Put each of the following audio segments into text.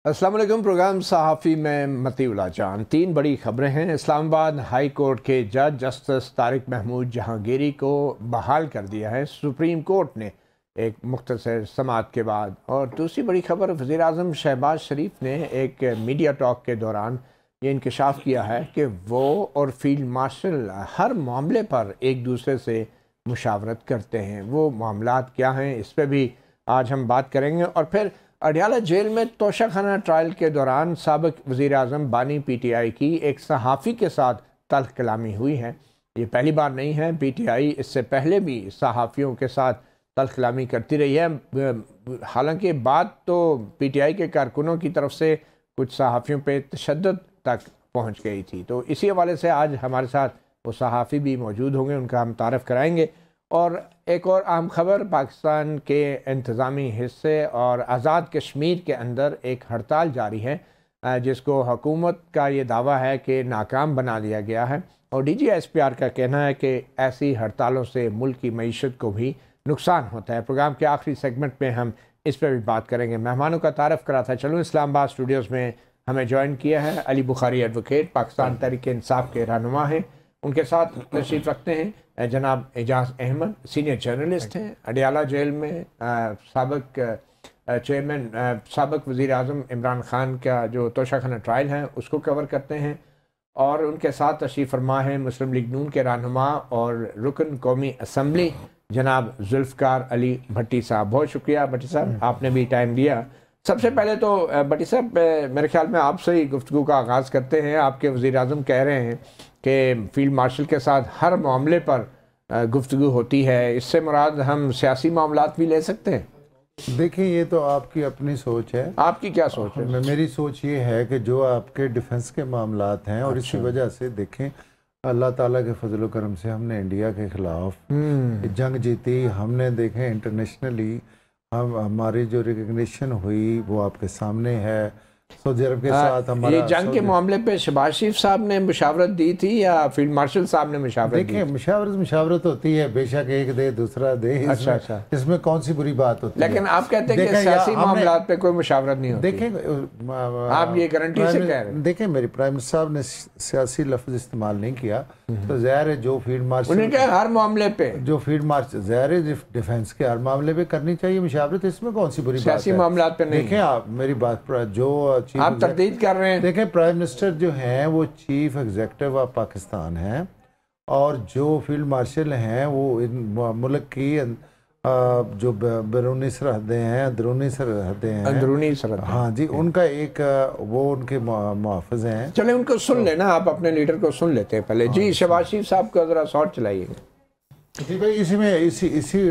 अस्सलाम वालेकुम। प्रोग्राम सहाफ़ी में मतीउल्लाह जान। तीन बड़ी खबरें हैं। इस्लामाबाद हाई कोर्ट के जज जस्टिस तारिक महमूद जहांगीरी को बहाल कर दिया है सुप्रीम कोर्ट ने एक मुख्तसर समाअत के बाद। और दूसरी बड़ी खबर, वज़ीर आज़म शहबाज शरीफ ने एक मीडिया टॉक के दौरान ये इंकशाफ किया है कि वो और फील्ड मार्शल हर मामले पर एक दूसरे से मुशावरत करते हैं। वो मामलात क्या हैं, इस पर भी आज हम बात करेंगे। और फिर अडियाला जेल में तोशाखाना ट्रायल के दौरान साबिक वज़ीर आज़म बानी PTI की एक सहाफ़ी के साथ तल्ख़ कलामी हुई है। ये पहली बार नहीं है, PTI इससे पहले भी सहाफ़ियों के साथ तल्ख़ कलामी करती रही है। हालांकि बात तो PTI के कारकुनों की तरफ से कुछ सहाफ़ियों पे तशद्दुद तक पहुँच गई थी। तो इसी हवाले से आज हमारे साथ वो सहाफ़ी भी मौजूद होंगे, उनका हम तारफ़ कराएँगे। और एक और अहम खबर, पाकिस्तान के इंतज़ामी हिस्से और आज़ाद कश्मीर के अंदर एक हड़ताल जारी है जिसको हुकूमत का ये दावा है कि नाकाम बना दिया गया है। और DGSPR का कहना है कि ऐसी हड़तालों से मुल्क की मईशत को भी नुकसान होता है। प्रोग्राम के आखिरी सेगमेंट में हम इस पर भी बात करेंगे। मेहमानों का तारफ़ करा था। चलो, इस्लामाबाद स्टूडियोज़ में हमें ज्वाइन किया है अली बुखारी एडवोकेट, पाकिस्तान तहरीक-ए-इंसाफ के रहनुमा हैं। उनके साथ तशरीफ़ रखते हैं जनाब एजाज अहमद, सीनियर जर्नलिस्ट हैं, अडियाला जेल में साबिक चेयरमैन, साबिक वज़ीर आज़म इमरान खान का जो तोशाखाना ट्रायल है उसको कवर करते हैं। और उनके साथ तशरीफ़ फरमा है मुस्लिम लीग नून के रहनुमा और रुकन कौमी असम्बली जनाब जुल्फ़कार अली भट्टी साहब। बहुत शुक्रिया भट्टी साहब, आपने भी टाइम दिया। सबसे पहले तो भट्टी साहब, मेरे ख्याल में आपसे ही गुफ्तगू का आगाज़ करते हैं। आपके वज़ीर आज़म कह रहे हैं कि फील्ड मार्शल के साथ हर मामले पर गुफ्तगू होती है। इससे मुराद हम सियासी मामलात भी ले सकते हैं? देखिए, ये तो आपकी अपनी सोच है। आपकी क्या सोच है? मेरी सोच ये है कि जो आपके डिफेंस के मामलात हैं और इसी वजह से देखें, अल्लाह ताला के फजल करम से हमने इंडिया के खिलाफ जंग जीती। हमने देखें इंटरनेशनली हमारी जो रिकग्निशन हुई वो आपके सामने है। सऊदी अरब के साथ हमारा ये जंग के मामले पे शहबाज शरीफ साहब ने मुशावरत दी थी या फील्ड मार्शल साहब ने मुशावरत दी? देखिए, मुशावरत होती है, बेशक एक दे दूसरा दे। अच्छा। इसमें कौन सी बुरी बात होती है? लेकिन आप कहते हैं कि सियासी मामलात पे कोई मुशावरत नहीं होती। देखें, आप ये गारंटी से कह रहे हैं? देखें, मेरे प्राइम मिनिस्टर साहब ने सियासी लफ्ज इस्तेमाल नहीं किया, तो ज़ाहिर है जो फील्ड मार्शल, उन्होंने कहा हर मामले पे, जो फील्ड मार्शल ज़ाहिर है डिफेंस के हर मामले पे करनी चाहिए मुशावरत। इसमें कौन सी बुरी बात है? सियासी मामलात पे नहीं। देखें, आप मेरी बात पर जो आप तरदीद कर रहे हैं। देखें, प्राइम मिनिस्टर जो हैं वो चीफ एग्जीक्यूटिव ऑफ पाकिस्तान हैं और जो फील्ड मार्शल हैं वो इन मुल्क की जो बैरूनी सरहदें हैं, अंदरूनी सरहदें हैं, अंदरूनी सरहद, हाँ जी, उनका एक वो उनके मुहाफ़िज़ हैं। चले उनको सुन लेना, आप अपने लीडर को सुन लेते हैं पहले। जी, शहबाज शरीफ साहब का ज़रा शॉर्ट चलाइए। जी भाई, इसी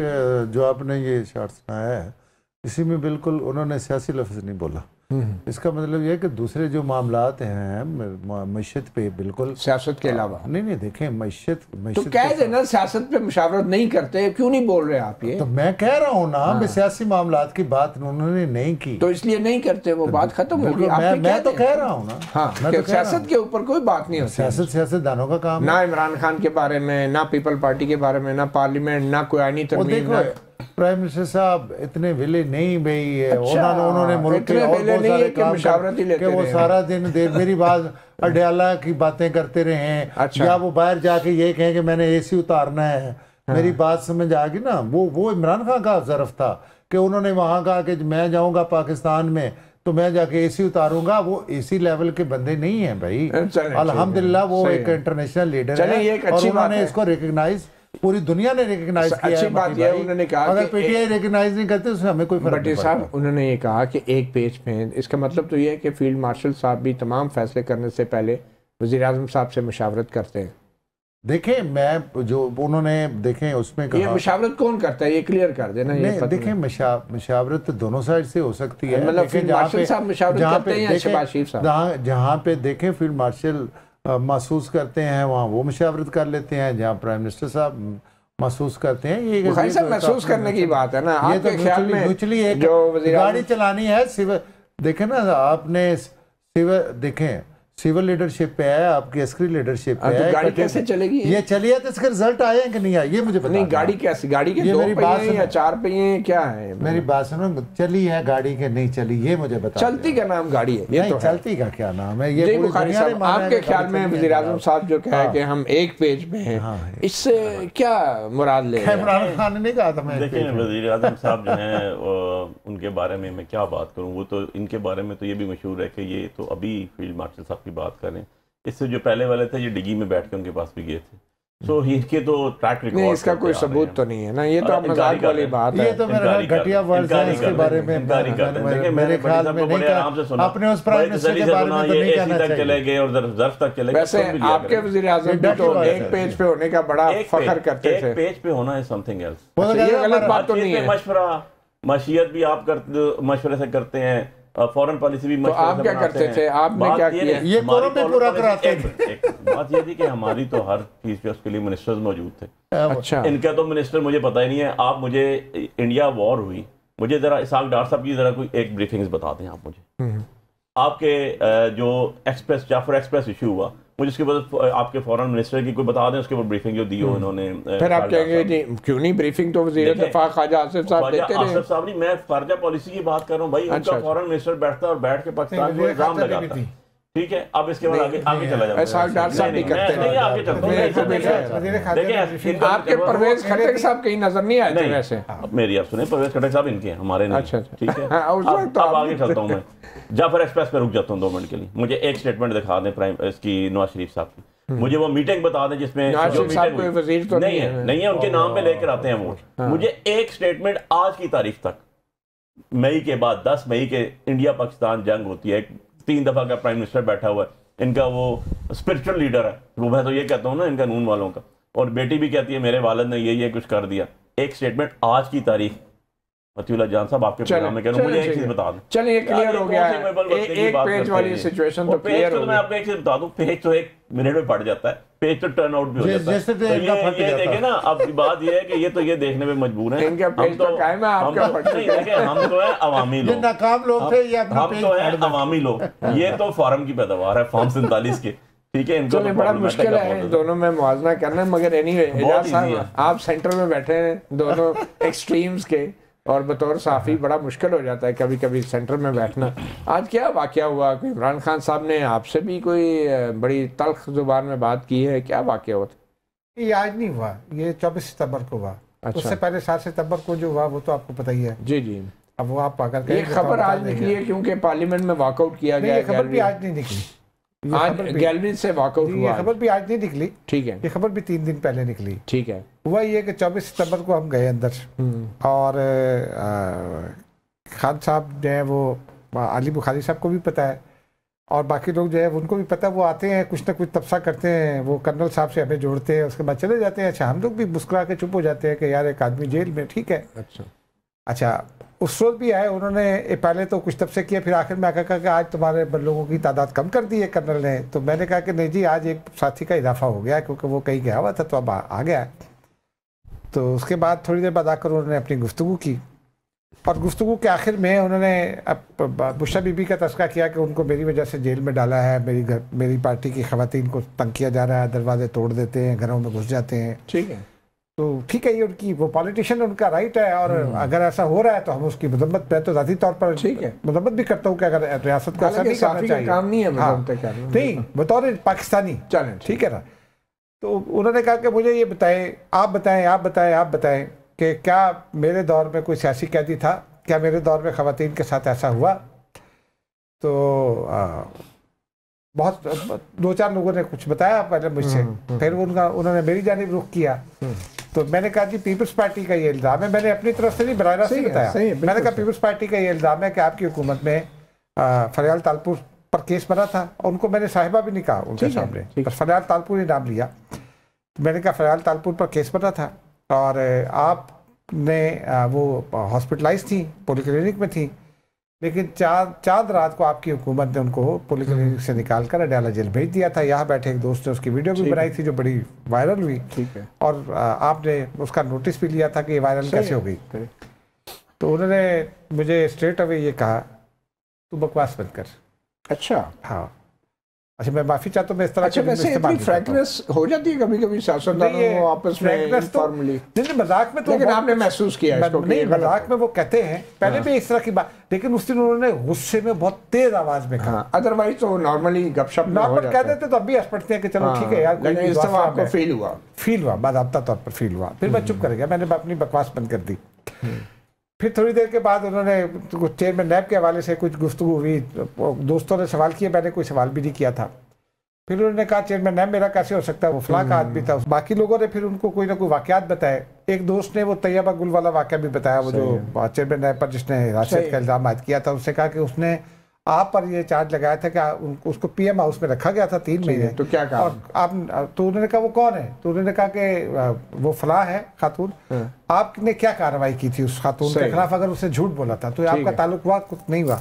जो आपने ये शॉर्ट सुनाया है, इसी में बिल्कुल उन्होंने सियासी लफ्ज़ नहीं बोला। इसका मतलब यह है कि दूसरे जो मामलात हैं मईशत पे, बिल्कुल सियासत के अलावा नहीं, देखें मईशत तो कह देना सियासत पे मुशावरत नहीं करते, क्यों नहीं बोल रहे आप? ये तो मैं कह रहा हूँ ना, सियासी मामलात की बात उन्होंने नहीं की, तो इसलिए नहीं करते, वो बात खत्म होगी। मैं तो कह रहा हूँ ना, हाँ, सियासत के ऊपर कोई बात नहीं होती। सियासतदानों का काम, ना इमरान खान के बारे में, ना पीपल पार्टी के बारे में, ना पार्लियामेंट, ना कोई आईनी तरमीम। प्राइम मिनिस्टर साहब इतने विले नहीं भाई, उन्होंने मुल्क के और बहुत सारे काम कि वो सारा दिन देर मेरी बात अडियाला की बातें करते रहे हैं, या वो बाहर जाके ये कहें कि मैंने AC उतारना है। मेरी बात समझ आ गई ना? वो इमरान खान का ज़रफ था कि उन्होंने वहाँ कहा कि मैं जाऊँगा पाकिस्तान में तो मैं जाके AC उतारूंगा। वो AC लेवल के बंदे नहीं है भाई, अल्हम्दुलिल्लाह वो एक इंटरनेशनल लीडर है और उन्होंने इसको रिकग्नाइज, पूरी दुनिया ने रिकग्नाइज किया। अच्छी बात है, उन्होंने कहा अगर PTI रिकग्नाइज नहीं करते उसमें हमें कोई फर्क नहीं पड़ता। साहब, उन्होंने ये कहा कि एक पेज में, इसका मतलब तो ये है कि फील्ड मार्शल साहब भी तमाम फैसले करने से पहले वज़ीर आज़म साहब से मुशावरत करते हैं। देखें, मैं जो उन्होंने देखें उसमें कहा, ये मुशावरत कौन करता है, ये क्लियर कर देना। ये देखें, मुशावरत तो दोनों साइड से हो सकती है, मतलब फील्ड मार्शल साहब मुशावरत करते हैं या शहबाज शरीफ साहब? जहाँ पे देखें फील्ड मार्शल महसूस करते हैं वहाँ वो मुशावरत कर लेते हैं, जहाँ प्राइम मिनिस्टर साहब महसूस करते हैं। ये महसूस करने की बात है ना। ये तो म्यूचुअली एक गाड़ी चलानी है। देखें ना, आपने देखें सिविल लीडरशिप पे है, आपकी एस्क्री लीडरशिप पे है। गाड़ी कैसे चलेगी? ये चली है तो इसके रिजल्ट आए हैं कि नहीं आए ये मुझे पता नहीं। गाड़ी कैसे, गाड़ी के 2 पहिए या 4 पहिए क्या है? मेरी बात सुनो, चली है गाड़ी के नहीं चली ये मुझे बता। चलती का नाम गाड़ी है ये तो चलती का क्या नाम है? ये बुखारी साहब, आपके ख्याल में वज़ीर आज़म साहब जो कहा कि हम एक पेज पे हैं, इससे क्या मुराद ले? इमरान खान ने कहा था। मैं देखिए वज़ीर आज़म साहब जो हैं उनके बारे में मैं क्या बात करूं, वो तो इनके बारे में तो ये भी मशहूर है कि ये तो अभी फील्ड मार्शल साहब की बात करें, इससे जो पहले वाले थे ये डिग्गी में बैठ के उनके पास भी गए थे। सो इनके तो ट्रैक रिकॉर्ड नहीं, इसका कोई सबूत तो नहीं है ना, ये तो मजाक वाली बात है। ये तो मेरा घटिया वर्ड है, इसके बारे में मेरे ख्याल में नहीं कहा आपने, उस प्राइम मिनिस्टर के बारे में तो नहीं कहना चाहिए। चले गए और ज़र्फ तक चले गए। वैसे आपके वज़ीर आज़म भी तो एक पेज पे होने का बड़ा फख्र करते थे। एक पेज पे होना है समथिंग एल्स, ये गलत बात तो नहीं है। मशवरा मशीयत भी आप मशवरे से करते हैं, फॉरेन पॉलिसी भी तो आप क्या करते थे? आपने क्या किया? ये कोरों पे पूरा कराते थे। बात ये थी कि हमारी तो हर चीज पे उसके लिए मिनिस्टर्स मौजूद थे। अच्छा, इनका तो मिनिस्टर मुझे पता ही नहीं है। आप मुझे इंडिया वॉर हुई, मुझे जरा इसाक डार साहब की जरा कोई एक ब्रीफिंग्स बता दें आप मुझे। आपके जो एक्सप्रेस जाफर एक्सप्रेस इशू हुआ, मुझे उसके बाद आपके फॉरेन मिनिस्टर की कोई बता दें उसके ऊपर ब्रीफिंग जो दी हो इन्होंने। फिर आप कहेंगे जी क्यों नहीं ब्रीफिंग तो वज़ीर दफ़ा ख्वाजा आसिफ साहब देते रहे। आसिफ साहब नहीं, मैं खारजा पॉलिसी की बात कर रहा हूँ भाई। उनका फॉरेन मिनिस्टर बैठता है और बैठ के पाकिस्तान को इल्जाम लगाता है। ठीक है, अब इसके बाद आगे चला जाए। इसाक डार साहब भी करते हैं। नहीं आगे चलता हूं। देखिए आपके परवेज खट्टक साहब कहीं नजर नहीं आए थे वैसे। मेरी आप सुने, परवेज खट्टक साहब इनके हैं, हमारे नहीं। अच्छा, ठीक है। अब आगे चलता हूँ मैं, जाफर एक्सप्रेस पे रुक जाता हूँ 2 मिनट के लिए। मुझे एक स्टेटमेंट दिखा दें प्राइम इसकी नवाज शरीफ साहब की, मुझे वो मीटिंग बता दें जिसमें नहीं है उनके नाम पे लेकर आते हैं वो। मुझे एक स्टेटमेंट आज की तारीख तक, मई के बाद 10 मई के इंडिया पाकिस्तान जंग होती है, 3 दफा का प्राइम मिनिस्टर बैठा हुआ है, इनका वो स्पिरिचुअल लीडर है वो, मैं तो ये कहता हूँ ना इनका नून वालों का, और बेटी भी कहती है मेरे वालिद ने ये कुछ कर दिया। एक स्टेटमेंट आज की तारीख, मतीउल्लाह जान साहब आपके प्रोग्राम में कह रहा हूं, मुझे एक चीज बता दूं। चलिए क्लियर हो गया है, एक पेज वाली सिचुएशन तो क्लियर हो गई। मैं आपको एक चीज बता दूं, पेज तो 1 मिनट में पढ़ जाता है, पेज तो टर्न आउट भी हो जाता है। तो ये देखे ना, अब बात ये है कि ये तो ये देखने में मजबूर है। इनका पेज तो कायम है, आपका फट नहीं देखे। हम तो है अवामी लोग, नाकाम लोग थे, ये अपना हम तो है अवामी लोग, ये तो फॉर्म की पैदावार है, फॉर्म 47 के। ठीक है, इनको तो बड़ा मुश्किल है इन दोनों में मुआवजा करना, मगर एनीवे एजाज साहब आप सेंटर में बैठे हैं दोनों एक्सट्रीम्स के, और बतौर साफ़ी बड़ा मुश्किल हो जाता है कभी कभी सेंटर में बैठना। आज क्या वाक़या हुआ? कोई इमरान खान साहब ने आपसे भी कोई बड़ी तल्ख ज़ुबान में बात की है, क्या वाक़या हुआ? ये आज नहीं हुआ, ये 24 सितंबर को हुआ। अच्छा। उससे पहले 7 सितंबर को जो हुआ वो तो आपको पता ही है। जी जी। अब वो आप अगर ये खबर आज निकली है क्योंकि पार्लियामेंट में वॉकआउट किया गया। ये खबर भी आज नहीं निकली, आज गैलरी से वॉकआउट हुआ। ये खबर भी आज नहीं निकली, ठीक है। ये खबर भी 3 दिन पहले निकली, ठीक है। हुआ ये कि 24 सितंबर को हम गए अंदर, और खान साहब जो है वो अली बुखारी साहब को भी पता है, और बाकी लोग जो है उनको भी पता है। वो आते हैं कुछ ना कुछ तबसा करते हैं, वो कर्नल साहब से हमें जोड़ते हैं, उसके बाद चले जाते हैं। अच्छा, हम लोग भी मुस्कुरा के चुप हो जाते हैं कि यार एक आदमी जेल में, ठीक है। अच्छा, उस रोज भी आए, उन्होंने पहले तो कुछ तब से किया, फिर आखिर में आकर कहा कि आज तुम्हारे लोगों की तादाद कम कर दी है कर्नल ने। तो मैंने कहा कि नहीं जी, आज एक साथी का इजाफा हो गया क्योंकि वो कहीं गया हुआ था तो अब आ गया। तो उसके बाद थोड़ी देर बाद आकर उन्होंने अपनी गुफ्तगू की, और गुफ्तगू के आखिर में उन्होंने बुशरा बीबी का तस्करा किया कि उनको मेरी वजह से जेल में डाला है, मेरी पार्टी की खवातीन को तंग किया जा रहा है, दरवाजे तोड़ देते हैं, घरों में घुस जाते हैं। ठीक है, तो ठीक है, ये उनकी, वो पॉलिटिशियन, उनका राइट है, और अगर ऐसा हो रहा है तो हम उसकी मदम्मत, मैं तो ज़ाती तौर पर ठीक है मदम्मत भी करता हूँ कि अगर रियासत को ऐसा नहीं करना चाहिए, काम नहीं है नहीं बतौर पाकिस्तानी, चलें ठीक है ना। तो उन्होंने कहा कि मुझे ये बताएं, आप बताएं कि क्या मेरे दौर में कोई सियासी कैदी था, क्या मेरे दौर में ख़वातीन के साथ ऐसा हुआ? तो बहुत 2-4 लोगों ने कुछ बताया पहले मुझसे, फिर उन्होंने मेरी जानिब रुख किया। तो मैंने कहा जी पीपल्स पार्टी का ये इल्ज़ाम है, मैंने अपनी तरफ से नहीं बराह रास्त बताया, मैंने कहा पीपल्स पार्टी का ये इल्ज़ाम है कि आपकी हुकूमत में फरियाल तालपुर पर केस बना था, और उनको मैंने साहिबा भी नहीं कहा उनके सामने, बस फरियाल तालपुर ही नाम लिया। तो मैंने कहा फरियाल तालपुर पर केस बना था, और आपने वो हॉस्पिटलाइज थी, पॉलीक्लिनिक में थी, लेकिन चांद रात को आपकी हुकूमत ने उनको पॉलीक्लिनिक से निकाल कर अडयाला जेल भेज दिया था। यहाँ बैठे एक दोस्त ने उसकी वीडियो भी बनाई थी जो बड़ी वायरल हुई, ठीक है, और आपने उसका नोटिस भी लिया था कि ये वायरल कैसे हो गई। तो उन्होंने मुझे स्ट्रेट अवे ये कहा, तू बकवास बंद कर। अच्छा, हाँ, अच्छा मैं माफी चाहता हूँ मैं इस तरह अच्छा वैसे इतनी फ्रैंकनेस हो जाती है कभी-कभी सियासतदानों आपस में इनफॉर्मली नहीं मजाक में तो लेकिन आपने महसूस किया इसको नहीं मजाक में वो कहते हैं पहले भी इस तरह की बात लेकिन उस दिन उन्होंने गुस्से में बहुत तेज आवाज में कहा अदरवाइज तो नॉर्मली गपशप में हो जाता है कह देते तो अभी हंस पड़ते हैं कि चलो ठीक है यार लेकिन इस दफा आपको फील हुआ बाकायदा तौर पर फील हुआ फिर मैं चुप कर गया मैंने अपनी बकवास बंद कर दी फिर थोड़ी देर के बाद उन्होंने चेयरमैन नैब के हवाले से कुछ गुफ्तगू हुई दोस्तों ने सवाल किए मैंने कोई सवाल भी नहीं किया था फिर उन्होंने कहा चेयरमैन नैब मेरा कैसे हो सकता है वो फलां का आदमी था बाकी लोगों ने फिर उनको कोई ना कोई वाकयात बताए एक दोस्त ने वो तैयबा गुल वाला वाकया भी बताया वो जो चेयरमैन नैब पर जिसने राशियत का इल्जाम आयद किया था उसने कहा कि उसने आप पर ये चार्ज लगाया था कि उसको पीएम हाउस में रखा गया था 3 महीने तो क्या कहा और आप तो उन्होंने कहा वो कौन है तो उन्होंने कहा कि वो फलां है खातून आपने क्या कार्रवाई की थी उस खातून के खिलाफ अगर उसने झूठ बोला था तो आपका ताल्लुक हुआ कुछ नहीं हुआ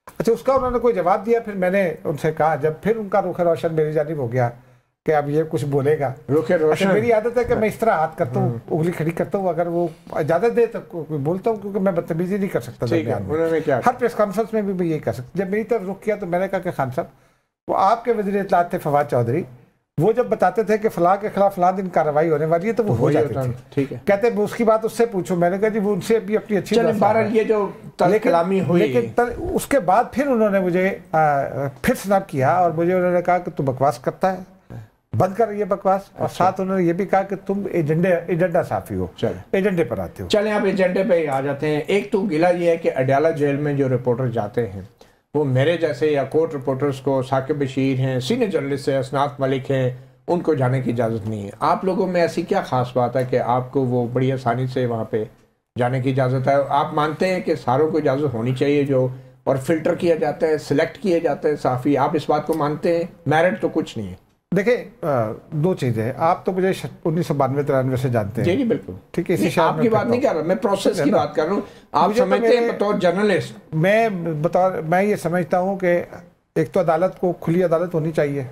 अच्छा उसका उन्होंने कोई जवाब दिया फिर मैंने उनसे कहा जब फिर उनका रुख रोशन मेरी जानिब हो गया कि अब ये कुछ बोलेगा अच्छा मेरी आदत है कि मैं इस तरह हाथ करता हूँ उंगली खड़ी करता हूँ अगर वो इजाजत दे तो बोलता हूँ क्योंकि मैं बदतमीजी नहीं कर सकता हर प्रेस कॉन्फ्रेंस में भी यही कर सकता जब मेरी तरफ रुख किया तो मैंने कहा कि खान साहब वो आपके वज़ीर इत्तलात थे फवाद चौधरी वो जब बताते थे कि फलां के खिलाफ फलां दिन कार्रवाई होने वाली है तो वो हो जाती थी ठीक है कहते उसकी बात उससे पूछो मैंने कहा जी वो उनसे भी अपनी अच्छी ये जो कलामी हुई लेकिन उसके बाद फिर उन्होंने मुझे फिर स्नैप किया और मुझे उन्होंने कहा कि तू बकवास करता है बंद कर ये बकवास और साथ उन्होंने ये भी कहा कि तुम एजेंडा साफी हो एजेंडे पर आते हो चलें आप एजेंडे पे आ जाते हैं एक तो गिला ये है कि अडयाला जेल में जो रिपोर्टर जाते हैं वो मेरे जैसे या कोर्ट रिपोर्टर्स को साकिब बशीर हैं सीनियर जर्नलिस्ट है असनात मलिक हैं उनको जाने की इजाज़त नहीं है आप लोगों में ऐसी क्या ख़ास बात है कि आपको वो बड़ी आसानी से वहाँ पे जाने की इजाज़त है आप मानते हैं कि सारों को इजाज़त होनी चाहिए जो और फिल्टर किया जाता है सिलेक्ट किए जाते हैं साफ़ी आप इस बात को मानते हैं मेरिट तो कुछ नहीं है देखिए 2 चीज़ें हैं आप तो मुझे 1992-93 से जानते हैं जी बिल्कुल ठीक है इसी आपकी बात नहीं कर रहा मैं प्रोसेस की बात कर रहा हूँ आप समझते हैं बतौर जर्नलिस्ट मैं ये समझता हूँ कि एक तो अदालत को खुली अदालत होनी चाहिए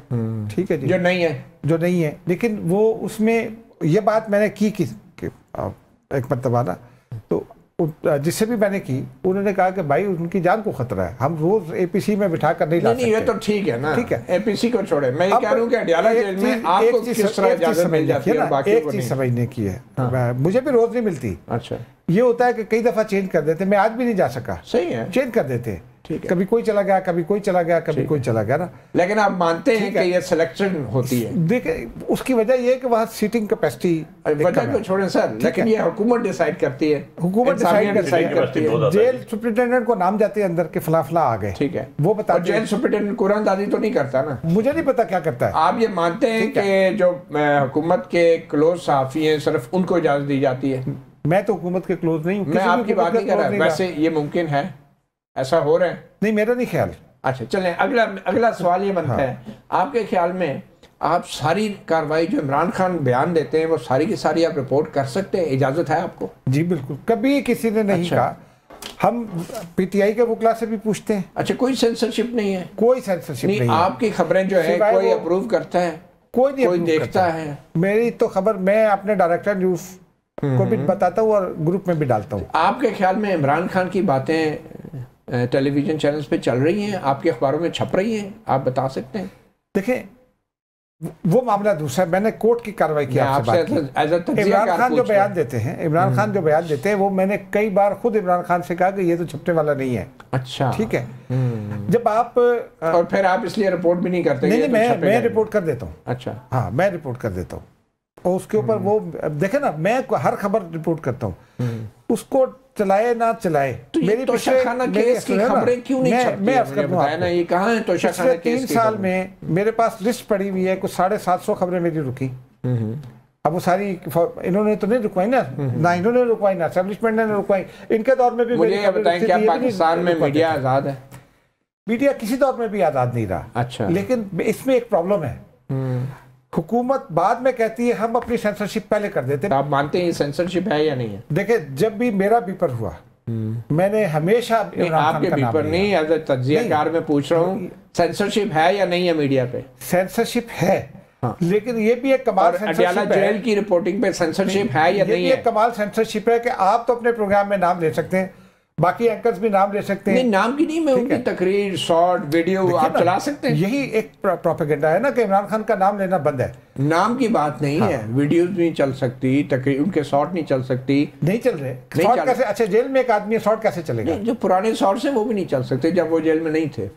ठीक है जी जो नहीं है लेकिन वो उसमें ये बात मैंने की एक मरतबा ना तो जिससे भी मैंने की उन्होंने कहा कि भाई उनकी जान को खतरा है हम रोज एपीसी में बिठा कर नहीं ला सकते ये तो ठीक है ना ठीक है एपीसी को छोड़े मैं ये कह रहा हूँ कि अडयाला जेल में आपको किस तरह इजाजत मिल जाती है बाकी एक चीज समझने की है मुझे भी रोज नहीं मिलती अच्छा ये होता है कि कई दफा चेंज कर देते मैं आज भी नहीं जा सका सही है चेंज कर देते कभी कोई चला गया कभी कोई चला गया कभी कोई चला गया ना लेकिन आप मानते हैं कि ये सिलेक्शन होती है देखिए उसकी वजह ये है कि वहाँ सीटिंग कैपेसिटी वजह को छोड़ें सर लेकिन ये हुकूमत डिसाइड करती है हुकूमत डिसाइड करती है जेल सुपरिटेंडेंट को नाम जाते हैं अंदर के फला फला आ गए ठीक है वो बता जेल सुपरिटेंडेंट कुरानदाजी तो नहीं करता ना मुझे नहीं पता क्या करता है आप ये मानते हैं कि जो हुकूमत के क्लोज सहाफी हैं सिर्फ उनको इजाजत दी जाती है मैं तो हुकूमत के क्लोज नहीं हूँ मैं आपकी बात नहीं कर रहा वैसे ये मुमकिन है ऐसा हो रहा है नहीं मेरा नहीं ख्याल अच्छा चलें अगला सवाल ये बनता है आपके ख्याल में आप सारी कार्रवाई जो इमरान खान बयान देते हैं वो सारी की सारी आप रिपोर्ट कर सकते हैं इजाजत है आपको जी बिल्कुल कभी किसी ने नहीं कहा हम पीटीआई के वकला से भी पूछते हैं अच्छा कोई सेंसरशिप नहीं है कोई सेंसरशिप नहीं आपकी खबरें जो है कोई अप्रूव करता है कोई देखता है मेरी तो खबर मैं अपने डायरेक्टर न्यूज को भी बताता हूँ और ग्रुप में भी डालता हूँ आपके ख्याल में इमरान खान की बातें टेलीविजन चैनल्स पे चल रही हैं आपके अखबारों में छप रही हैं आप बता सकते हैं देखिए वो मामला दूसरा मैंने कोर्ट की कार्रवाई की इमरान खान जो बयान देते हैं वो मैंने कई बार खुद इमरान खान से कहा कि ये तो छपने वाला नहीं है अच्छा ठीक है जब आप और फिर आप इसलिए रिपोर्ट भी नहीं करते नहीं मैं रिपोर्ट कर देता हूँ अच्छा हाँ मैं रिपोर्ट कर देता हूँ और उसके ऊपर वो देखे ना मैं हर खबर रिपोर्ट करता हूँ उसको चलाए ना चलाए तो मेरी तोशाखाना केस की खबरें क्यों नहीं छपती है ये कहाँ है तोशाखाना केस 3 साल में मेरे पास लिस्ट पड़ी हुई है कुछ 750 खबरें मेरी रुकी अब वो सारी इन्होंने तो नहीं रुकवाई ना इन्होंने रुकवाई ना एस्टैब्लिशमेंट ने रुकवाई इनके दौर में भी मुझे ये बताएं क्या पाकिस्तान में मीडिया आजाद है मीडिया किसी दौर में भी आजाद नहीं रहा अच्छा लेकिन इसमें एक प्रॉब्लम है हुकूमत बाद में कहती है हम अपनी सेंसरशिप पहले कर देते हैं आप मानते हैं सेंसरशिप है या नहीं है देखिए जब भी मेरा पेपर हुआ मैंने हमेशा आपके पेपर नहीं एज ए तज्जियाकार में पूछ रहा हूँ सेंसरशिप है या नहीं है मीडिया पे सेंसरशिप है लेकिन ये भी एक कमाल अडयाला जेल की रिपोर्टिंग पे सेंसरशिप है या नहीं है कमाल सेंसरशिप है कि आप तो अपने प्रोग्राम में नाम ले सकते हैं बाकी एंकर्स भी नाम ले सकते हैं। नहीं, नाम की नहीं, मैं उनकी तकरीर, शॉर्ट वीडियो आप चला सकते हैं। यही एक प्रोपेगेंडा है ना कि इमरान खान का नाम लेना बंद है। नाम की बात नहीं है, वीडियोस नहीं चल सकती, तकरीर उनके शॉर्ट नहीं चल सकती। नहीं चल रहे शॉर्ट कैसे? अच्छा, जेल में एक आदमी शॉर्ट कैसे चलेगा? जो पुराने शॉर्ट्स हैं वो भी नहीं चल सकते जब वो जेल में नहीं थे।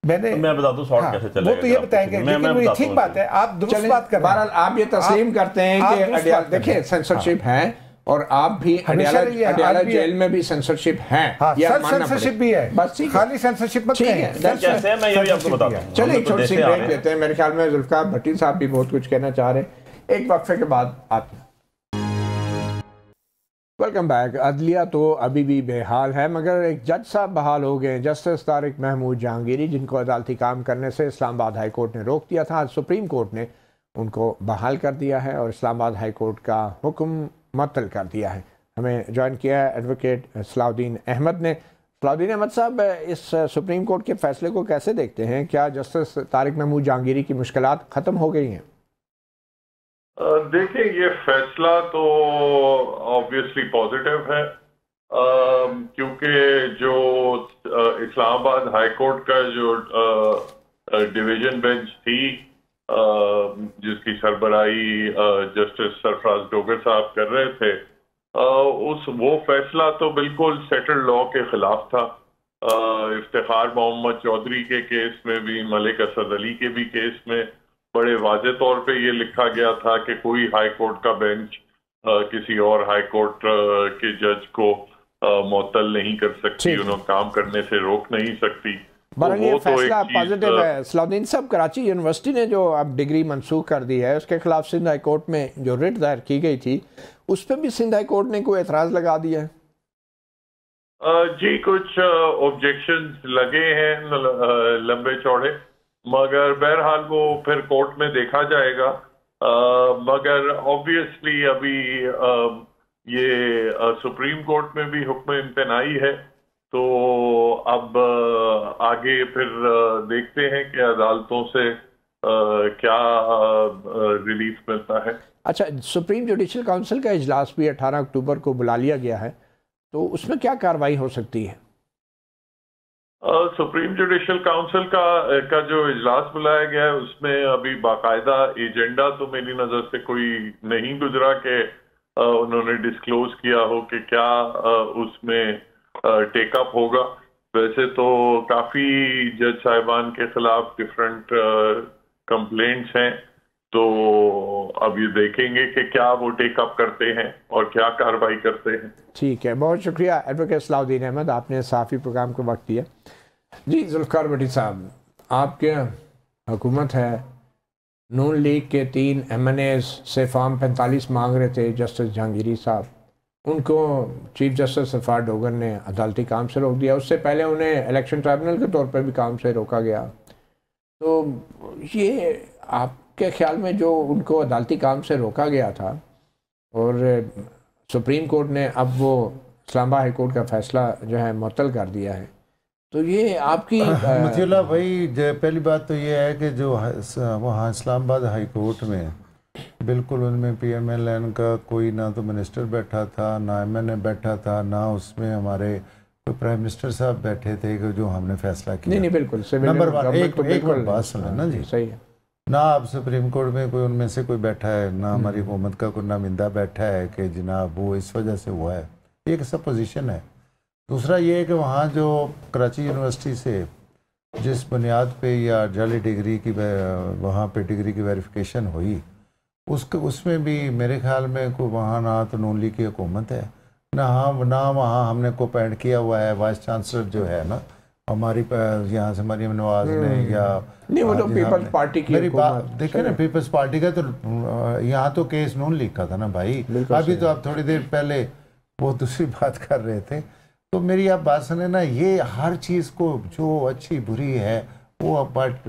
मैं बता दूं शॉर्ट कैसे चलेगा, वो तो ये बताएंगे, लेकिन वो ठीक बात है, आप दुरुस्त बात कर रहे हैं। आप ये तस्लीम करते हैं कि अडयाला, देखिए सेंसरशिप है, और आप भी अडयाला जेल में भी सेंसरशिप है, सेंसरशिप भी है, बस खाली सेंसरशिप मत कैसे, मैं ये भी आपको बताता हूं। चलिए एक छोटी सी ब्रेक लेते हैं, मेरे ख्याल में जुल्फकार भट्टी साहब भी बहुत कुछ कहना चाह रहे हैं, एक वक्फे के बाद आते हैं। Welcome back. अदलिया तो अभी भी बेहाल है, मगर एक जज साहब बहाल हो गए, जस्टिस तारिक महमूद जहांगीरी, जिनको अदालती काम करने से इस्लामाबाद हाई कोर्ट ने रोक दिया था। आज सुप्रीम कोर्ट ने उनको बहाल कर दिया है और इस्लामाबाद हाई कोर्ट का हुक्म मुअत्तल कर दिया है। हमें ज्वाइन किया है एडवोकेट सलाउद्दीन अहमद ने। सलाउद्दीन अहमद साहब, इस सुप्रीम कोर्ट के फैसले को कैसे देखते हैं? क्या जस्टिस तारिक महमूद जहांगीरी की मुश्किलात ख़त्म हो गई हैं? देखिए, ये फैसला तो ऑब्वियसली पॉजिटिव है, क्योंकि जो इस्लामाबाद हाई कोर्ट का जो डिवीजन बेंच थी, जिसकी सरबराही जस्टिस सरफराज डोगर साहब कर रहे थे, वो फैसला तो बिल्कुल सेटल्ड लॉ के खिलाफ था। इफ्तिखार मोहम्मद चौधरी के केस में भी, मलिक असद अली के भी केस में बड़े वाज़े तौर पे ये लिखा गया था कि कोई हाई कोर्ट का बेंच किसी और हाई कोर्ट के जज को मुअत्तल नहीं कर सकती, उन्हें काम करने से रोक नहीं सकती। ये फैसला पॉजिटिव है। सलाउद्दीन साहब, कराची यूनिवर्सिटी ने जो अब डिग्री मनसूख कर दी है, उसके खिलाफ सिंध हाई कोर्ट में जो रिट दायर की गई थी, उस पर भी सिंध हाई कोर्ट ने कोई एतराज़ लगा दिया है? जी, कुछ ऑब्जेक्शंस लगे हैं लंबे चौड़े, मगर बहरहाल वो फिर कोर्ट में देखा जाएगा। मगर ऑब्वियसली अभी ये सुप्रीम कोर्ट में भी हुक्म इम्तनाई है, तो अब आगे फिर देखते हैं कि अदालतों से क्या रिलीफ मिलता है। अच्छा, सुप्रीम जुडिशल काउंसिल का इजलास भी 18 अक्टूबर को बुला लिया गया है, तो उसमें क्या कार्रवाई हो सकती है? सुप्रीम जुडिशल काउंसिल का जो इजलास बुलाया गया है, उसमें अभी बाकायदा एजेंडा तो मेरी नज़र से कोई नहीं गुजरा कि उन्होंने डिस्क्लोज किया हो कि क्या उसमें टेकअप होगा। वैसे तो काफ़ी जज साहिबान के खिलाफ डिफरेंट कंप्लेंट्स हैं, तो अब ये देखेंगे कि क्या वो टेकअप करते हैं और क्या कार्रवाई करते हैं। ठीक है, बहुत शुक्रिया एडवोकेट सलाउद्दीन अहमद, आपने साफ़ी प्रोग्राम को वक्त दिया। जी जुल्फकार भट्टी साहब, आपके हुकूमत है, नून लीग के 3 MNAs से फॉर्म 45 मांग रहे थे जस्टिस जहांगीरी साहब, उनको चीफ जस्टिस सरफराज डोगर ने अदालती काम से रोक दिया। उससे पहले उन्हें इलेक्शन ट्राइब्यूनल के तौर पर भी काम से रोका गया। तो ये आपके ख्याल में जो उनको अदालती काम से रोका गया था और सुप्रीम कोर्ट ने अब वो इस्लामाबाद हाई कोर्ट का फैसला जो है मुअत्तल कर दिया है, तो ये आपकी मतीउल्लाह भाई, पहली बात तो ये है कि जो वहाँ इस्लामाबाद हाई कोर्ट में बिल्कुल उनमें PMLN का कोई ना तो मिनिस्टर बैठा था, ना MNA बैठा था, ना उसमें हमारे कोई प्राइम मिनिस्टर साहब बैठे थे कि जो हमने फैसला किया। नहीं बिल्कुल नंबर 1 एक बात सुना ना जी, सही है ना अब सुप्रीम कोर्ट में कोई उनमें से कोई बैठा है, ना हमारी हुकूमत का कोई नामिंदा बैठा है कि जनाब वो इस वजह से हुआ है, एक सपोजिशन है। दूसरा ये है कि वहाँ जो कराची यूनिवर्सिटी से जिस बुनियाद पे या जाली डिग्री की वहाँ पे डिग्री की वेरिफिकेशन हुई, उसमें भी मेरे ख्याल में कोई वहाँ ना तो नून लीग की हुकूमत है, ना वहाँ हमने को अपॉइंट किया हुआ है वाइस चांसलर जो है ना हमारी यहाँ से मरीम नवाज ने, या नहीं वो तो पीपल्स पार्टी की मेरी बात देखिए ना, पीपल्स पार्टी का तो यहाँ तो केस नून लीग का था ना भाई। अभी तो आप थोड़ी देर पहले वो दूसरी बात कर रहे थे, तो मेरी आप बात सुने ना, ये हर चीज़ को जो अच्छी बुरी है वो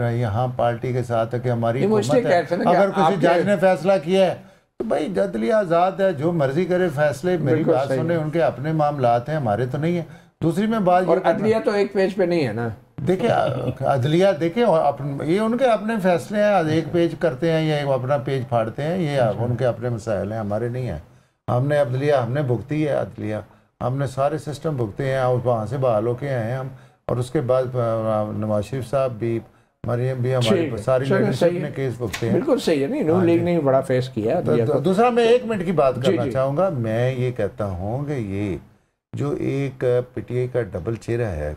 यहाँ पार्टी के साथ है कि हमारी हुकूमत है। अगर किसी जज ने फैसला किया है तो भाई अदलिया आज़ाद है, जो मर्जी करे फैसले। मेरी बात सुने, उनके अपने मामलात हैं, हमारे तो नहीं है। दूसरी में बात, और अदलिया तो एक पेज पे नहीं है ना, देखिए अदलिया देखिए ये उनके अपने फैसले हैं, एक पेज करते हैं या अपना पेज फाड़ते हैं, ये उनके अपने मसाइल हैं, हमारे नहीं है। हमने अदलिया हमने भुगती है, अदलिया हमने सारे सिस्टम भुगते हैं और वहाँ से बहाल होके आए हैं हम, और उसके बाद नवाज शरीफ साहब भी, मरियम भी, हमारी सारी लीडरशिप ने केस भुगते हैं। बिल्कुल सही है, नहीं नून लीग ने बड़ा फेस किया। दूसरा मैं 1 मिनट की बात करना चाहूँगा। मैं ये कहता हूँ कि ये जो एक पीटीआई का डबल चेहरा है,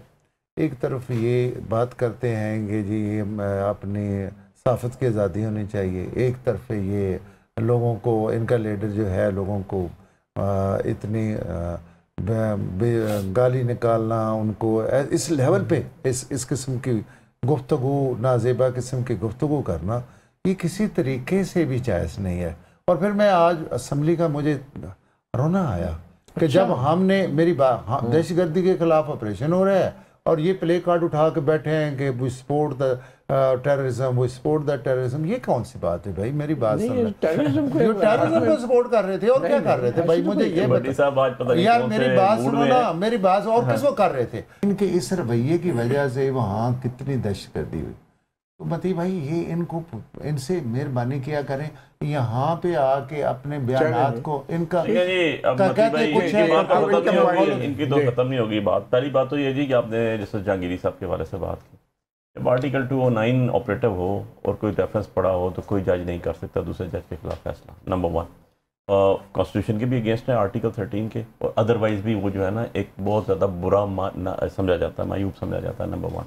एक तरफ ये बात करते हैं कि जी अपनी सहाफ़त की आज़ादी होनी चाहिए, एक तरफ ये लोगों को, इनका लीडर जो है लोगों को इतनी गाली निकालना, उनको इस लेवल पे इस किस्म की गुफ्तगू, नाजेबा किस्म की गुफ्तगू करना, ये किसी तरीके से भी जायज़ नहीं है। और फिर मैं आज असम्बली का मुझे रोना आया कि जब हमने मेरी बात, दहशतगर्दी के खिलाफ ऑपरेशन हो रहा है और ये प्ले कार्ड उठा के बैठे हैं कि we support the terrorism, we support the terrorism. ये कौन सी बात है भाई? मेरी बात सुन, टेररिज्म को सपोर्ट कर रहे थे और क्या कर रहे थे भाई? मुझे ये बता यार, मेरी बात सुनो ना, मेरी बात और किसको कर रहे थे? इनके इस रवैये की वजह से वहाँ कितनी दहशतगर्दी हुई। तो मती भाई ये इनसे मेहरबानी किया करें, यहाँ पे आके अपने बयानात को इनका इनकी तो खत्म नहीं होगी बात। पहली बात तो ये जी कि आपने जैसे जहांगीरी साहब के हवाले से बात की, जब आर्टिकल 209 ऑपरेटिव हो और कोई रेफरेंस पड़ा हो तो कोई जज नहीं कर सकता दूसरे जज के खिलाफ फैसला। नंबर 1 कॉन्स्टिट्यूशन के भी अगेंस्ट है आर्टिकल 13 के, और अदरवाइज भी वो जो है ना एक बहुत ज़्यादा बुरा समझा जाता है, मायूब समझा जाता है। नंबर 1।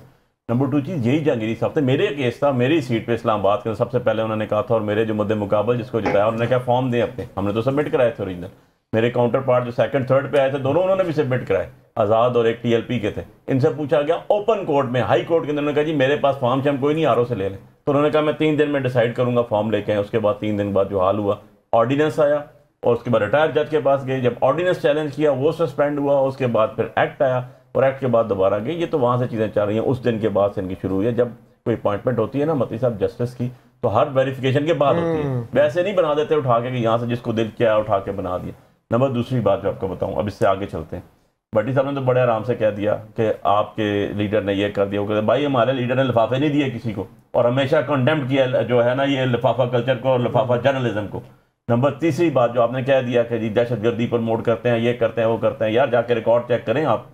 नंबर 2 चीज़ यही जहांगीरी साहब थे, मेरे केस था, मेरी सीट पे इस्लामाबाद के सबसे पहले उन्होंने कहा था, और मेरे जो मुद्दे मुकाबल जिसको जिताया उन्होंने क्या फॉर्म दें अपने, हमने तो सबमिट कराए थे ओरिजिनल। मेरे काउंटर पार्ट जो 2nd 3rd पे आए थे दोनों उन्होंने भी सबमिट कराए, आज़ाद और एक TLP के थे। इनसे पूछा गया ओपन कोर्ट में, हाई कोर्ट के अंदर, उन्होंने कहा जी मेरे पास फॉर्म हम कोई नहीं RO से ले लें। तो उन्होंने कहा मैं 3 दिन में डिसाइड करूंगा, फॉर्म लेके आए। उसके बाद 3 दिन बाद जो हाल हुआ, ऑर्डिनेंस आया और उसके बाद रिटायर्ड जज के पास गए, जब ऑर्डिनेंस चैलेंज किया वो सस्पेंड हुआ, उसके बाद फिर एक्ट आया और एक्ट के बाद दोबारा गए। ये तो वहाँ से चीज़ें चल रही हैं। उस दिन के बाद से इनकी शुरू हुई है। जब कोई अपॉइंटमेंट होती है ना मती साहब जस्टिस की, तो हर वेरिफिकेशन के बाद होती है, वैसे नहीं बना देते उठा के कि यहाँ से जिसको दिल किया उठा के बना दिया। नंबर दूसरी बात जो आपको बताऊँ, अब इससे आगे चलते हैं। भट्टी साहब ने तो बड़े आराम से कह दिया कि आपके लीडर ने ये कर दिया, वो कहते भाई हमारे लीडर ने लिफाफे नहीं दिए किसी को, और हमेशा कंडेम्ड किया जो है ना ये लिफाफा कल्चर को और लिफाफा जर्नलिज्म को। नंबर तीसरी बात जो आपने कह दिया कि जी दहशतगर्दी प्रमोट करते हैं, ये करते हैं, वो करते हैं। यार जाके रिकॉर्ड चेक करें आप,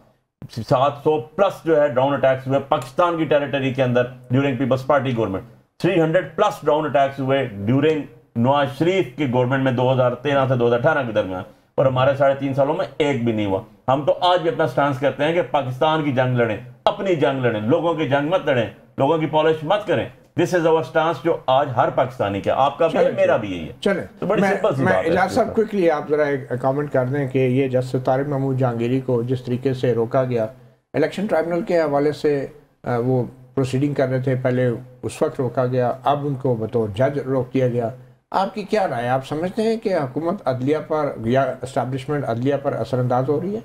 700+ जो है ड्रोन अटैक्स हुए पाकिस्तान की टेरिटरी के अंदर during Peoples Party government. 300+ drone attacks हुए ड्यूरिंग नवाज शरीफ की गवर्नमेंट में 2013 से 2018 के दरमियान, और हमारे 3.5 सालों में एक भी नहीं हुआ। हम तो आज भी अपना स्टांस करते हैं कि पाकिस्तान की जंग लड़ें, अपनी जंग लड़ें, लोगों की जंग मत लड़ें, लोगों की पॉलिश मत करें। दिस इज अवर स्टांस जो आज हर पाकिस्तानी का, आपका भी मेरा भी यही है। चले तो बड़ी सिंपल सी बात है। इजाज़ साहब क्विकली आप जरा एक कमेंट कर दें कि ये जस्टिस तारिक महमूद जहांगीरी को जिस तरीके से रोका गया, इलेक्शन ट्राइब्यूनल के हवाले से वो प्रोसीडिंग कर रहे थे, पहले उस वक्त रोका गया, अब उनको बतौर जज रोक दिया गया। आपकी क्या राय है? आप समझते हैं कि हुकूमत अदलिया पर या एस्टैब्लिशमेंट अदलिया पर असरअंदाज हो रही है?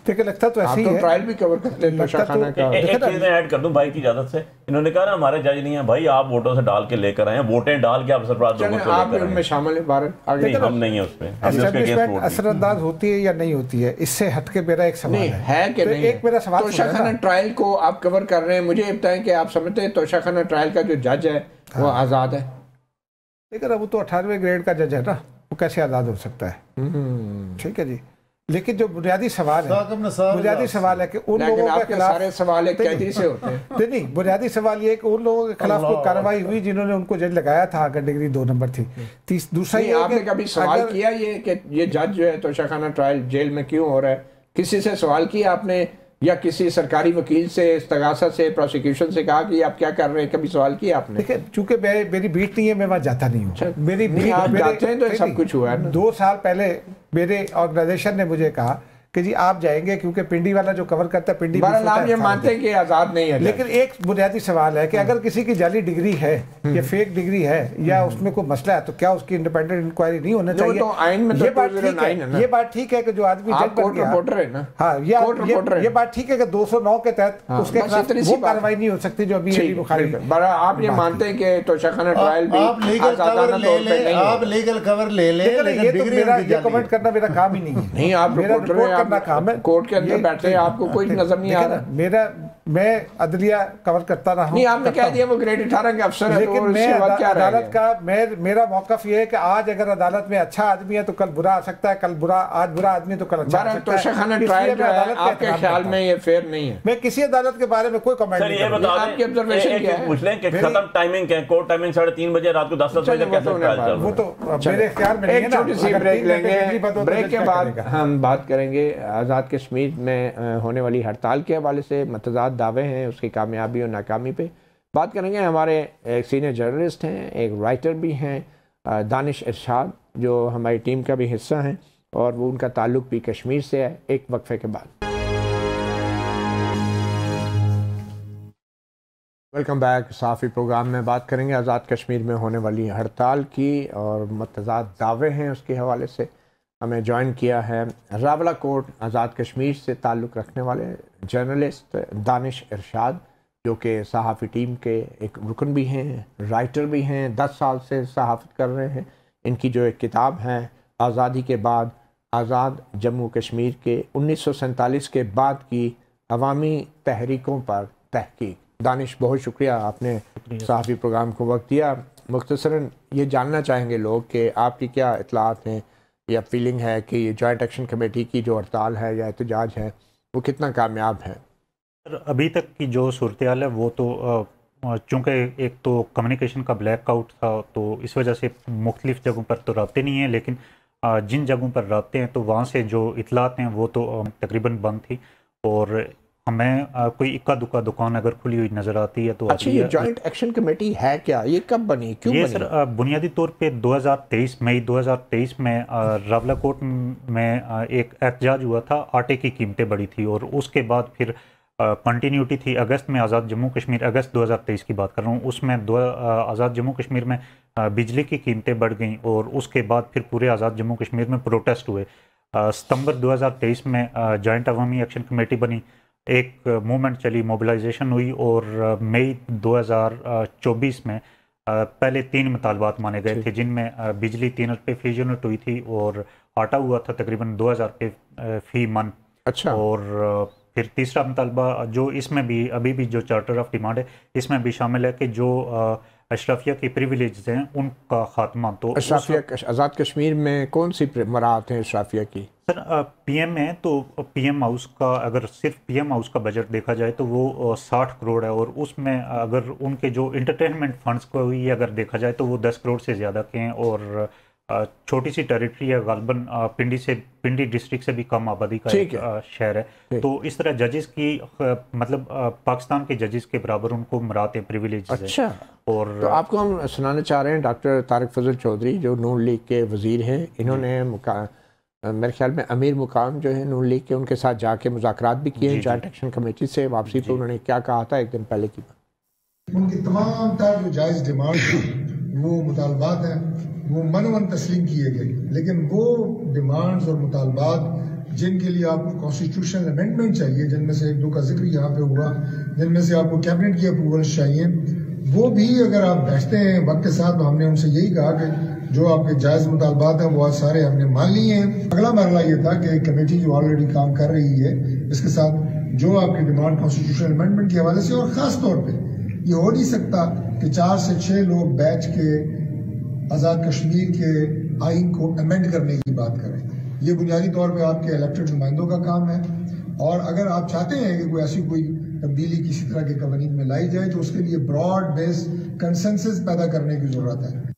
देखिए लगता तो ऐसे ही है। ट्रायल भी कवर करते हैं तोशाखाना का। एक चीज़ मैं ऐड कर दूं भाई की इजाजत से, इन्होंने कहा ना हमारे जज नहीं है भाई, आप वोटों से डाल के लेकर आए, वोटें डाल के आप सरफराज लोगों को आप उनमें शामिल हैं। भारत आगे हम नहीं है उसमें, एस्टैब्लिशमेंट असरअंदाज होती है या नहीं होती है, इससे हटके मेरा एक सवाल है कि नहीं। एक मेरा सवाल, तोशाखाना ट्रायल को आप कवर कर रहे हैं, मुझे ये बताएं कि आप समझते हैं तोशाखाना ट्रायल का जो जज है वो आज़ाद है? लेकिन अब वो तो 18वें ग्रेड का जज है ना, वो कैसे आज़ाद हो सकता है? ठीक है जी, लेकिन जो बुनियादी सवाल है, बुनियादी सवाल है कि उन लोगों के खिलाफ सारे सवाल कैदी से होते हैं। नहीं, बुनियादी सवाल ये है कि उन लोगों के खिलाफ कोई कार्रवाई हुई जिन्होंने उनको जज लगाया था अगर डिग्री 2 नंबर थी। दूसरा ये आपने कभी सवाल किया ये कि ये जज जो है तोशाखाना ट्रायल जेल में क्यों हो रहा है? किसी से सवाल किया आपने या किसी सरकारी वकील से, इस्तगासा से, प्रोसिक्यूशन से कहा कि आप क्या कर रहे हैं? कभी सवाल किया आपने? देखिए चूंकि मेरी बीट नहीं है, मैं वहाँ जाता नहीं हूँ। मेरी बीट आप जाते हैं तो सब कुछ हुआ है। 2 साल पहले मेरे ऑर्गेनाइजेशन ने मुझे कहा कि जी आप जाएंगे, क्योंकि पिंडी वाला जो कवर करता है पिंडी ये मानते हैं कि आज़ाद नहीं है। लेकिन एक बुनियादी सवाल है कि अगर किसी की जाली डिग्री है या फेक डिग्री है या उसमें कोई मसला है तो क्या उसकी इंडिपेंडेंट इंक्वायरी नहीं होना चाहिए? तो आइन में ये बात ठीक है, ये बात ठीक है कि जो आदमी जज बन गया, रिपोर्टर है ना, हाँ ये बात ठीक है कि 209 के तहत उसके खिलाफ वो कार्रवाई नहीं हो सकती जो अभी बुखारी। आप ये मानते हैं कि तोशाखाना ट्रायल भी आप लीगल कवर ले लें, ये कमेंट करना मेरा काम ही नहीं है। नहीं, आप रिपोर्ट करना काम है, कोर्ट के अंदर बैठे हैं, आपको कोई नजर नहीं आ रहा। मैं अदलिया कवर करता रहा हूँ। नहीं, आपने कह दिया वो ग्रेड 18 के अफसर है, लेकिन तो मैं अदालत का मेरा मौकफ ये है कि आज अगर अदालत में अच्छा आदमी है तो कल बुरा आ सकता है, कल आज बुरा आदमी तो कल अच्छा आ सकता है। ट्रायल जो है आपके ख्याल में ये फेयर नहीं है? मैं किसी अदालत के बारे में कोई कमेंट नहीं करूंगा। आपकी ऑब्जर्वेशन क्या है? पूछ लें कि खत्म टाइमिंग क्या है? कोर्ट टाइमिंग 3:30 बजे रात को 10 बजे कैसे ट्रायल चल रहा है? वो तो मेरे ख्याल में एक छोटी सी ब्रेक लेंगे, ब्रेक के बाद हम बात करेंगे आज़ाद कश्मीर में होने वाली हड़ताल के हवाले से मतजाद दावे हैं, उसकी कामयाबी और नाकामी पे बात करेंगे। हमारे एक सीनियर जर्नलिस्ट हैं, एक राइटर भी हैं, दानिश इरशाद, जो हमारी टीम का भी हिस्सा हैं और वो उनका ताल्लुक भी कश्मीर से है। एक वक्फे के बाद वेलकम बैक। साफ़ी प्रोग्राम में बात करेंगे आज़ाद कश्मीर में होने वाली हड़ताल की और मतजाद दावे हैं उसके हवाले से। हमें ज्वाइन किया है रावलाकोट आज़ाद कश्मीर से ताल्लुक़ रखने वाले जर्नलिस्ट दानिश इरशाद, जो कि सहाफ़ी टीम के एक रुकन भी हैं, राइटर भी हैं, 10 साल से सहाफ़त कर रहे हैं। इनकी जो एक किताब है आज़ादी के बाद, आज़ाद जम्मू कश्मीर के 1947 के बाद की अवामी तहरीकों पर तहकीक। दानिश, बहुत शुक्रिया आपने सहाफ़ी प्रोग्राम को वक्त दिया। मुख्तसरन ये जानना चाहेंगे लोग कि आपकी क्या इतलात हैं या फीलिंग है कि ये जॉइंट एक्शन कमेटी की जो हड़ताल है या एहतजाज है वो कितना कामयाब है? अभी तक की जो सूरत हाल है वो तो चूँकि एक तो कम्युनिकेशन का ब्लैकआउट था, तो इस वजह से मुख्तलिफ़ जगहों पर तो रब्ते नहीं हैं, लेकिन जिन जगहों पर रब्ते हैं तो वहाँ से जो इतलात हैं वो तो तकरीबन बंद थी। और हमें कोई इक्का दुक्का दुकान अगर खुली हुई नज़र आती है तो अच्छा, ये जॉइंट एक्शन कमेटी है क्या? ये कब बनी, क्यों ये बनी? सर बुनियादी तौर पे 2023 मई 2023 में रावलाकोट में एक एहतजाज हुआ था। आटे की कीमतें बढ़ी थी और उसके बाद फिर कंटिन्यूटी थी। अगस्त में आज़ाद जम्मू कश्मीर, अगस्त 2023 की बात कर रहा हूँ, उसमें आज़ाद जम्मू कश्मीर में बिजली की कीमतें बढ़ गईं और उसके बाद फिर पूरे आज़ाद जम्मू कश्मीर में प्रोटेस्ट हुए। सितंबर 2023 में जॉइंट अवामी एक्शन कमेटी बनी, एक मूवमेंट चली, मोबिलाइजेशन हुई और मई 2024 में पहले 3 मुतालबात माने गए थे, जिनमें बिजली 3 रुपये फी यूनिट हुई थी और आटा हुआ था तकरीबन 2000 रुपये फी मन। अच्छा। और फिर तीसरा मुतालबा जो इसमें भी अभी भी जो चार्टर ऑफ डिमांड है इसमें भी शामिल है कि जो अशराफिया की प्रिविलेज हैं उनका खात्मा। तो आज़ाद कश्मीर में कौन सी मराहत हैं अशराफिया की? सर पीएम है तो पीएम हाउस का, अगर सिर्फ पीएम हाउस का बजट देखा जाए तो वो 60 करोड़ है और उसमें अगर उनके जो इंटरटेनमेंट फंड्स को ही अगर देखा जाए तो वो 10 करोड़ से ज़्यादा के हैं। और छोटी सी टेरिटरी है, गालबन पिंडी डिस्ट्रिक्ट से भी कम आबादी का एक शहर है। तो इस तरह जजेस की मतलब पाकिस्तान के जजेस के बराबर उनको मराते प्रिविलेज। अच्छा। और तो आपको हम सुनाना चाह रहे हैं डॉक्टर तारिक फजल चौधरी, जो नून लीग के वजीर हैं, इन्होंने मेरे ख्याल में अमीर मुकाम जो है नून लीग के, उनके साथ जाके मुज़ाकरात भी किए हैं जॉइंट एक्शन कमेटी से वापसी पे। उन्होंने क्या कहा था एक दिन पहले की बात? उनकी तमाम तार जो जायज़ डिमांड वो मुतालबात हैं वो मनवन तस्लीम किए गए, लेकिन वो डिमांड्स और मुतालबात जिनके लिए आपको कॉन्स्टिट्यूशनल अमेंडमेंट चाहिए, जिनमें से 1-2 का जिक्र यहाँ पे हुआ, जिनमें से आपको कैबिनेट की अप्रूवल्स चाहिए, वो भी अगर आप बैठते हैं वक्त के साथ, तो हमने उनसे यही कहा कि जो आपके जायज़ मुतालबात हैं वो आज सारे हमने मान लिए हैं। अगला मरला ये था कि कमेटी जो ऑलरेडी काम कर रही है इसके साथ जो आपकी डिमांड कॉन्स्टिट्यूशनल अमेंडमेंट के हवाले से, और ख़ास तौर पर ये हो नहीं सकता कि 4 से 6 लोग बैठ के आज़ाद कश्मीर के आइन को अमेंड करने की बात करें। ये बुनियादी तौर पे आपके इलेक्टेड नुमाइंदों का काम है, और अगर आप चाहते हैं कि कोई ऐसी कोई तब्दीली किसी तरह के कवानीन में लाई जाए तो उसके लिए ब्रॉड बेस कंसेंसस पैदा करने की ज़रूरत है।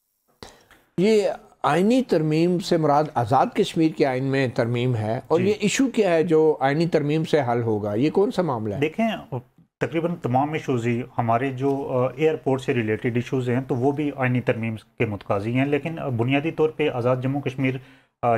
ये आइनी तरमीम से मुराद आज़ाद कश्मीर के आइन में तरमीम है, और ये इशू क्या है जो आइनी तरमीम से हल होगा? ये कौन सा मामला है? देखें, तकरीबन तमाम इशूज़ ही हमारे जो एयरपोर्ट से रिलेटेड इशूज़ हैं तो वो भी आइनी तरमीम के मुतकाज़ी हैं, लेकिन बुनियादी तौर पे आज़ाद जम्मू कश्मीर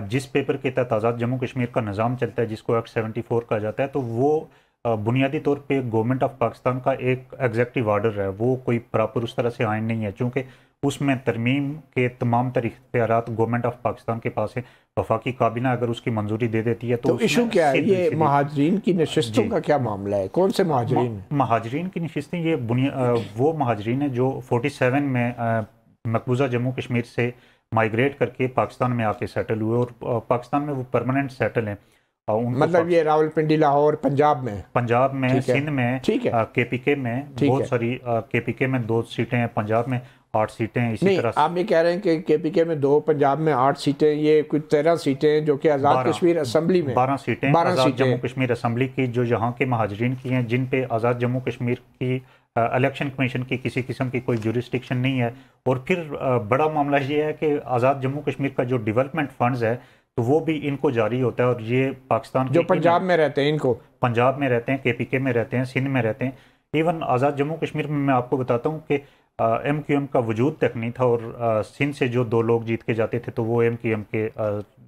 जिस पेपर के तहत आज़ाद जम्मू कश्मीर का निज़ाम चलता है, जिसको एक्ट 74 कहा जाता है, तो वो बुनियादी तौर पे गवर्नमेंट ऑफ पाकिस्तान का एक एग्जेक्टिव ऑर्डर है, वो कोई प्रॉपर उस तरह से आइन नहीं है, चूँकि उसमें तरमीम के तमाम तरह इख्तियारात गवर्नमेंट ऑफ पाकिस्तान के पास है। वफाकी काबीना अगर उसकी मंजूरी दे देती है तो इशू क्या है? ये महाजरीन की नशिस्तों का क्या मामला है? कौन से महाजरीन? महाजरीन की नशिस्तें ये वो महाजरीन है जो 47 में मकबूजा जम्मू कश्मीर से माइग्रेट करके पाकिस्तान में आके सेटल हुए और पाकिस्तान में वो परमानेंट सेटल हैं। मतलब ये रावलपिंडी, लाहौर, पंजाब में सिंध में, केपीके में बहुत सारी, केपीके में 2 सीटें हैं, पंजाब में 8 सीटें। इसी तरह आप ये कह रहे हैं कि केपीके में 2, पंजाब में 8 सीटें, ये कुछ 13 सीटें जो कि आज़ाद कश्मीर असम्बली में 12 सीटें आज़ाद जम्मू कश्मीर असम्बली की, जो यहाँ के महाजरीन की हैं, जिन पे आज़ाद जम्मू कश्मीर की इलेक्शन कमीशन की किसी किस्म की कोई जुरिस्डिक्शन नहीं है। और फिर बड़ा मामला ये है कि आज़ाद जम्मू कश्मीर का जो डेवलपमेंट फंड्स है तो वो भी इनको जारी होता है, और ये पाकिस्तान जो पंजाब में रहते हैं, इनको पंजाब में रहते हैं, केपीके में रहते हैं, सिंध में रहते हैं। इवन आज़ाद जम्मू कश्मीर में मैं आपको बताता हूँ कि MQM का वजूद तक नहीं था, और सिंध से जो 2 लोग जीत के जाते थे तो वो MQM के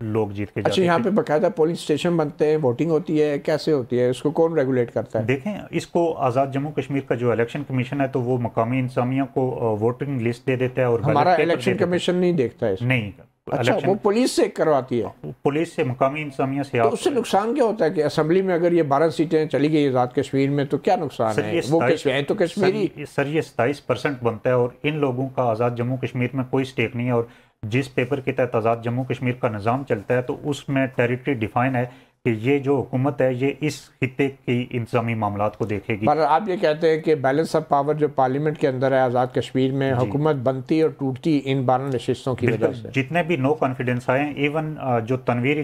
लोग जीत के जाते थे। यहाँ पे बाकायदा पोलिंग स्टेशन बनते हैं, वोटिंग होती है, कैसे होती है, इसको कौन रेगुलेट करता है? देखें, इसको आज़ाद जम्मू कश्मीर का जो इलेक्शन कमीशन है तो वो मकामी इंतजामिया को वोटिंग लिस्ट दे देता है, और हमारा इलेक्शन कमीशन नहीं देखता है? नहीं। अच्छा, वो पुलिस से करवाती है? पुलिस से, मकामी इंतजामिया से। तो उससे नुकसान क्या होता है कि असेंबली में अगर ये 12 सीटें चली गई आज़ाद कश्मीर में तो क्या नुकसान है? वो तो कश्मीरी सर, ये 27% बनता है, और इन लोगों का आज़ाद जम्मू कश्मीर में कोई स्टेक नहीं है। और जिस पेपर के तहत आज़ाद जम्मू कश्मीर का निज़ाम चलता है तो उसमें टेरिटरी डिफाइन है कि ये जो हुकूमत है ये इस खित्ते की इंतजामी मामलात को देखेगी। पर आप ये कहते हैं कि बैलेंस ऑफ पावर जो पार्लियामेंट के अंदर है आज़ाद कश्मीर में, हुकूमत बनती और टूटती इन 12 नशिस्तों की वजह से। जितने भी नो कॉन्फिडेंस आए, इवन जो तनवीर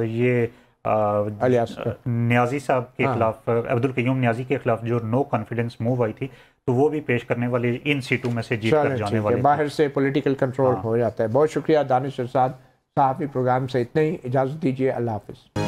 ये न्याजी साहब के खिलाफ, अब्दुल कयूम न्याजी के खिलाफ जो नो कॉन्फिडेंस मूव आई थी, तो वो भी पेश करने वाले इन सीटों में से जीत कर जाने वाले। बाहर से पॉलिटिकल कंट्रोल हो जाता है। बहुत शुक्रिया दानिश इरशाद, सहाफ़ी प्रोग्राम से इतना ही, इजाज़त दीजिए, अल्लाह हाफ़िज़।